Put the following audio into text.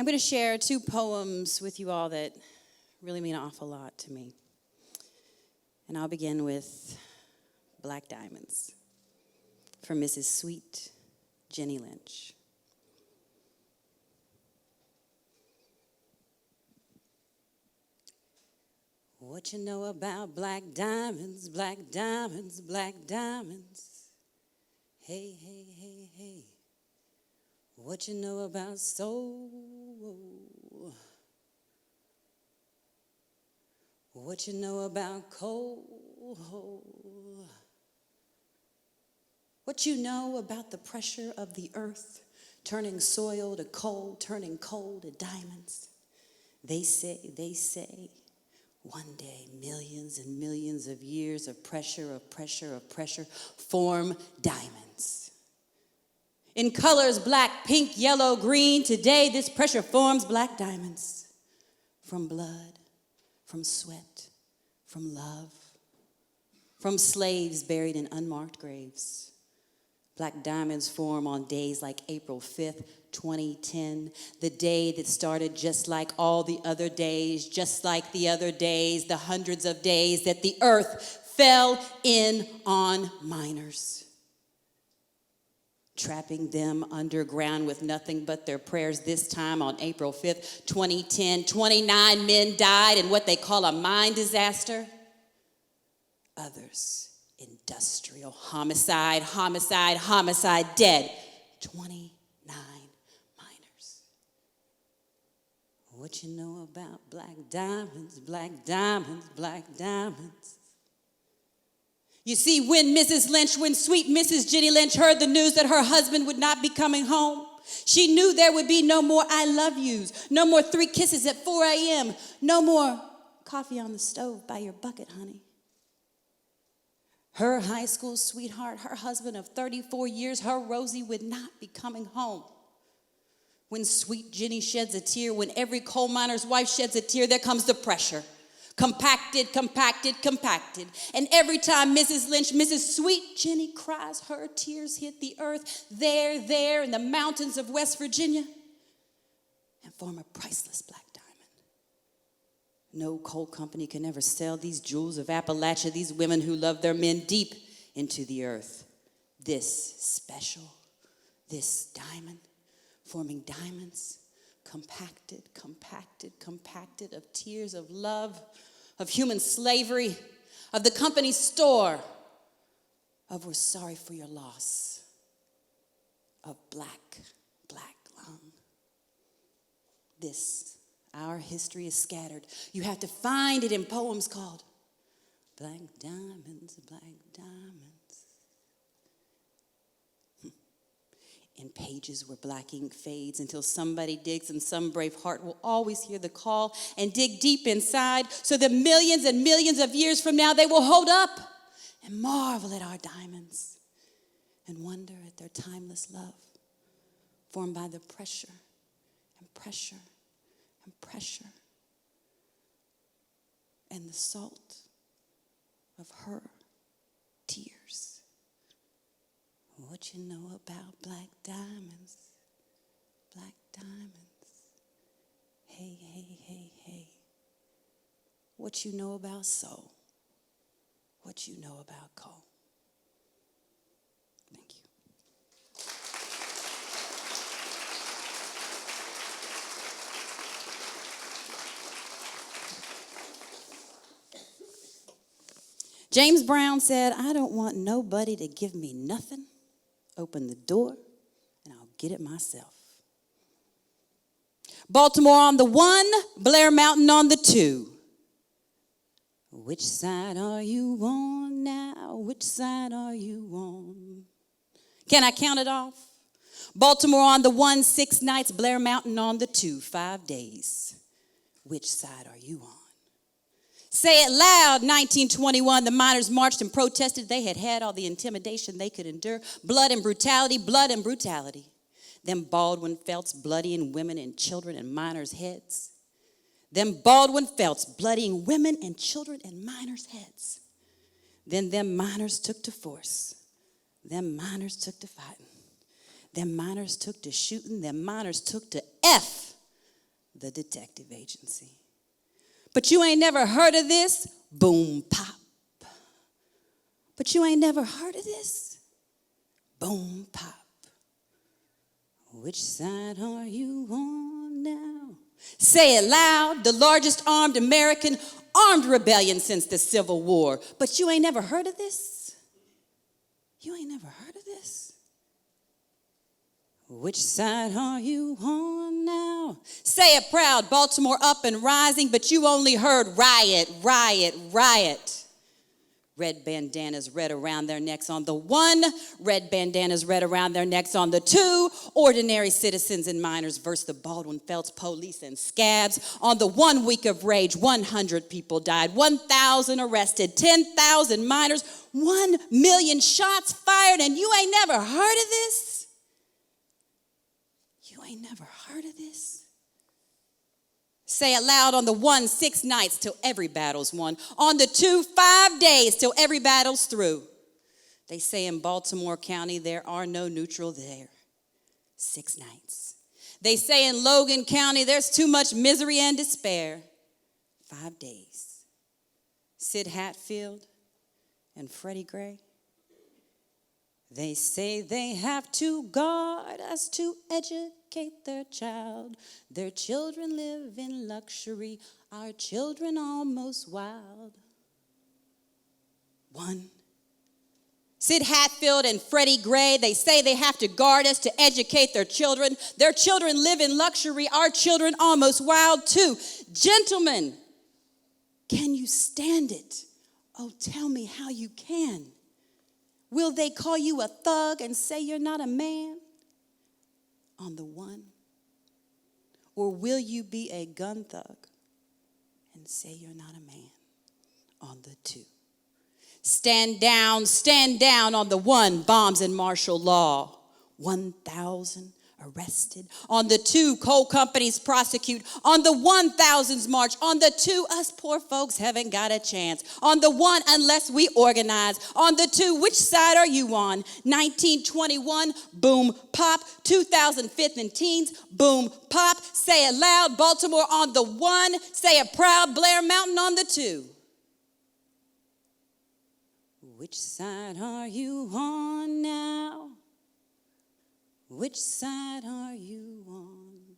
I'm going to share 2 poems with you all that really mean an awful lot to me. And I'll begin with Black Diamonds from Mrs. Sweet Jenny Lynch. What you know about black diamonds, black diamonds, black diamonds? Hey, hey, hey, hey. What you know about soul? What you know about coal? What you know about the pressure of the earth, turning soil to coal, turning coal to diamonds? They say, one day, millions and millions of years of pressure form diamonds. In colors, black, pink, yellow, green, today this pressure forms black diamonds. From blood, from sweat, from love, from slaves buried in unmarked graves. Black diamonds form on days like April 5th, 2010, the day that started just like all the other days, just like the other days, the hundreds of days that the earth fell in on miners, trapping them underground with nothing but their prayers. This time on April 5th, 2010, 29 men died in what they call a mine disaster. Others, industrial homicide, dead. 29 miners. What you know about black diamonds, black diamonds, black diamonds? You see, when sweet Mrs. Jenny Lynch heard the news that her husband would not be coming home, she knew there would be no more I love yous, no more 3 kisses at 4 a.m., no more coffee on the stove by your bucket, honey. Her high school sweetheart, her husband of 34 years, her Rosie would not be coming home. When sweet Jenny sheds a tear, when every coal miner's wife sheds a tear, there comes the pressure. Compacted. And every time Mrs. Sweet Jenny cries, her tears hit the earth there in the mountains of West Virginia and form a priceless black diamond. No coal company can ever sell these jewels of Appalachia, these women who love their men deep into the earth. This diamond, forming diamonds, compacted of tears of love, of human slavery, of the company's store, of we're sorry for your loss, of black lung. Our history is scattered. You have to find it in poems called Black Diamonds, Black Diamonds. In pages where black ink fades until somebody digs, and some brave heart will always hear the call and dig deep inside so that millions and millions of years from now they will hold up and marvel at our diamonds and wonder at their timeless love formed by the pressure and the salt of her tears. What you know about black diamonds, black diamonds? Hey, hey, hey, hey. What you know about soul? What you know about coal? Thank you. James Brown said, I don't want nobody to give me nothing. Open the door, and I'll get it myself. Baltimore on the 1, Blair Mountain on the 2. Which side are you on now? Which side are you on? Can I count it off? Baltimore on the 1, 6 nights, Blair Mountain on the 2, 5 days. Which side are you on? Say it loud, 1921, the miners marched and protested. They had had all the intimidation they could endure. Blood and brutality. Them Baldwin Felts bloodying women and children and miners' heads. Them Baldwin Felts bloodying women and children and miners' heads. Then them miners took to force. Them miners took to fighting. Them miners took to shooting. Them miners took to F the detective agency. But you ain't never heard of this? Boom, pop. But you ain't never heard of this? Boom, pop. Which side are you on now? Say it loud, the largest armed American armed rebellion since the Civil War. But you ain't never heard of this? You ain't never heard of this? Which side are you on now? Say it proud, Baltimore up and rising, but you only heard riot, riot, riot. Red bandanas red around their necks on the one, red bandanas red around their necks on the two. Ordinary citizens and miners versus the Baldwin Felts police and scabs. On the 1 week of rage, 100 people died, 1,000 arrested, 10,000 miners, 1 million shots fired, and you ain't never heard of this? You ain't never heard of this? Say it loud, on the 1, 6 nights till every battle's won. On the 2, 5 days till every battle's through. They say in Baltimore County there are no neutral there. 6 nights. They say in Logan County there's too much misery and despair. 5 days. Sid Hatfield and Freddie Gray. They say they have to guard us to educate their child. Their children live in luxury, our children almost wild. 1. Sid Hatfield and Freddie Gray, they say they have to guard us to educate their children. Their children live in luxury, our children almost wild. 2. Gentlemen, can you stand it? Oh, tell me how you can. Will they call you a thug and say you're not a man? On the 1. Or will you be a gun thug and say you're not a man? On the 2. Stand down on the 1, bombs and martial law. 1,000 arrested. On the 2, coal companies prosecute. On the 1, thousands march. On the 2, us poor folks haven't got a chance. On the 1, unless we organize. On the 2, which side are you on? 1921, boom, pop. 2005 and teens, boom, pop. Say it loud, Baltimore on the 1. Say it proud, Blair Mountain on the 2. Which side are you on now? Which side are you on?